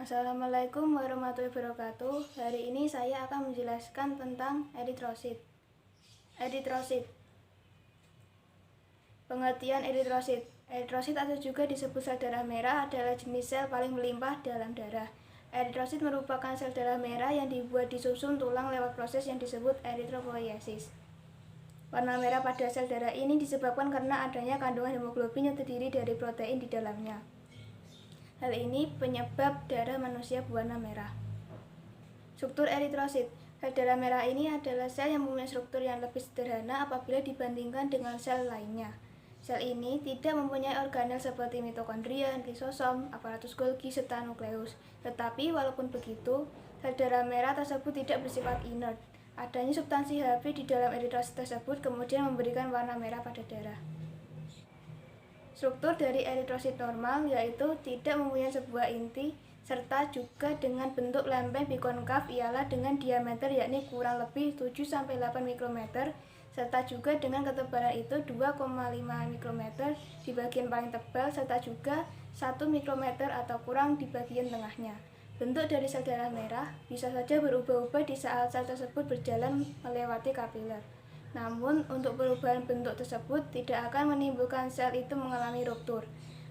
Assalamualaikum warahmatullahi wabarakatuh. Hari ini saya akan menjelaskan tentang eritrosit. Eritrosit. Pengertian eritrosit. Eritrosit atau juga disebut sel darah merah adalah jenis sel paling melimpah dalam darah. Eritrosit merupakan sel darah merah yang dibuat di sumsum tulang lewat proses yang disebut eritropoiesis. Warna merah pada sel darah ini disebabkan karena adanya kandungan hemoglobin yang terdiri dari protein di dalamnya. Hal ini penyebab darah manusia berwarna merah. Struktur eritrosit. Sel darah merah ini adalah sel yang mempunyai struktur yang lebih sederhana apabila dibandingkan dengan sel lainnya. Sel ini tidak mempunyai organel seperti mitokondria, lisosom, aparatus Golgi, serta nukleus. Tetapi walaupun begitu, sel darah merah tersebut tidak bersifat inert. Adanya substansi Hb di dalam eritrosit tersebut kemudian memberikan warna merah pada darah. Struktur dari eritrosit normal yaitu tidak mempunyai sebuah inti serta juga dengan bentuk lempeng bikonkav ialah dengan diameter yakni kurang lebih 7-8 mikrometer serta juga dengan ketebalan itu 2,5 mikrometer di bagian paling tebal serta juga 1 mikrometer atau kurang di bagian tengahnya. Bentuk dari sel darah merah bisa saja berubah-ubah di saat sel tersebut berjalan melewati kapiler. Namun, untuk perubahan bentuk tersebut tidak akan menimbulkan sel itu mengalami ruptur.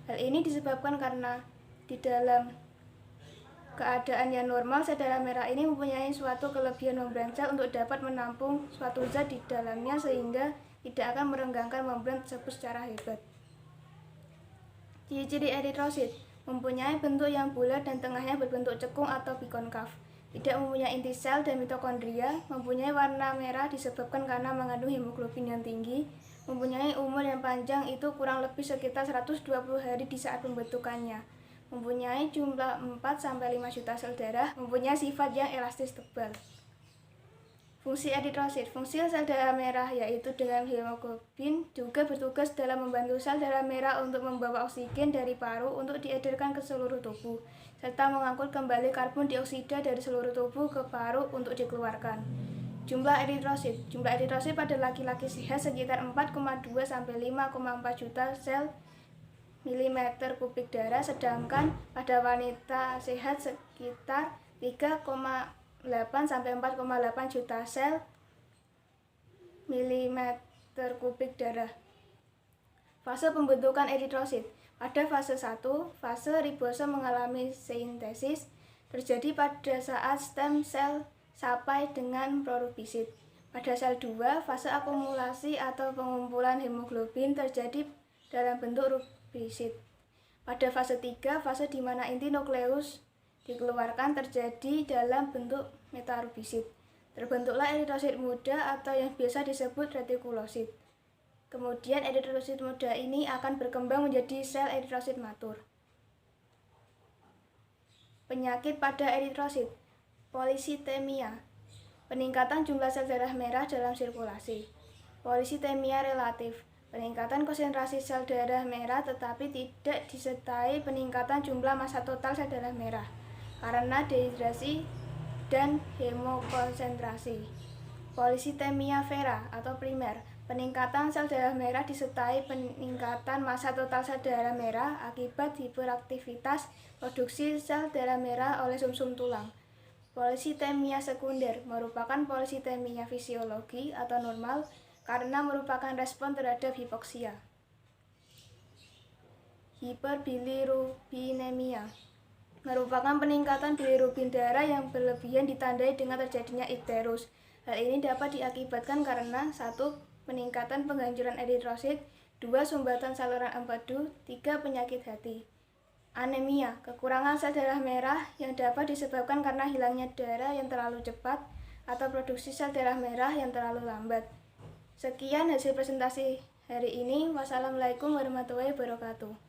Hal ini disebabkan karena di dalam keadaan yang normal, sel darah merah ini mempunyai suatu kelebihan membran sel untuk dapat menampung suatu zat di dalamnya sehingga tidak akan merenggangkan membran tersebut secara hebat. Ciri-ciri eritrosit mempunyai bentuk yang bulat dan tengahnya berbentuk cekung atau bikonkav. Tidak mempunyai inti sel dan mitokondria, mempunyai warna merah disebabkan karena mengandung hemoglobin yang tinggi, mempunyai umur yang panjang itu kurang lebih sekitar 120 hari di saat pembentukannya, mempunyai jumlah 4-5 juta sel darah, mempunyai sifat yang elastis tebal. Fungsi eritrosit. Fungsi sel darah merah yaitu dengan hemoglobin juga bertugas dalam membantu sel darah merah untuk membawa oksigen dari paru untuk diedarkan ke seluruh tubuh, serta mengangkut kembali karbon dioksida dari seluruh tubuh ke paru untuk dikeluarkan. Jumlah eritrosit. Jumlah eritrosit pada laki-laki sehat sekitar 4,2-5,4 juta sel milimeter kubik darah, sedangkan pada wanita sehat sekitar 3,8-4,8 juta sel milimeter kubik darah. Fase pembentukan eritrosit. Pada fase 1, fase ribosom mengalami sintesis terjadi pada saat stem sel sampai dengan prorubisit. Pada sel 2, fase akumulasi atau pengumpulan hemoglobin terjadi dalam bentuk rubisit. Pada fase 3, fase di mana inti nukleus dikeluarkan terjadi dalam bentuk metarubisit. Terbentuklah eritrosit muda atau yang biasa disebut retikulosit. Kemudian eritrosit muda ini akan berkembang menjadi sel eritrosit matur. Penyakit pada eritrosit. Polisitemia. Peningkatan jumlah sel darah merah dalam sirkulasi. Polisitemia relatif. Peningkatan konsentrasi sel darah merah tetapi tidak disertai peningkatan jumlah massa total sel darah merah karena dehidrasi dan hemokonsentrasi. Polisitemia vera atau primer. Peningkatan sel darah merah disertai peningkatan massa total sel darah merah akibat hiperaktivitas produksi sel darah merah oleh sumsum tulang. Polisitemia sekunder merupakan polisitemia fisiologi atau normal karena merupakan respon terhadap hipoksia. Hiperbilirubinemia merupakan peningkatan bilirubin darah yang berlebihan ditandai dengan terjadinya ikterus. Hal ini dapat diakibatkan karena 1. Peningkatan penghancuran eritrosit, 2. Sumbatan saluran empedu, 3. Penyakit hati. Anemia, kekurangan sel darah merah yang dapat disebabkan karena hilangnya darah yang terlalu cepat atau produksi sel darah merah yang terlalu lambat. Sekian hasil presentasi hari ini. Wassalamualaikum warahmatullahi wabarakatuh.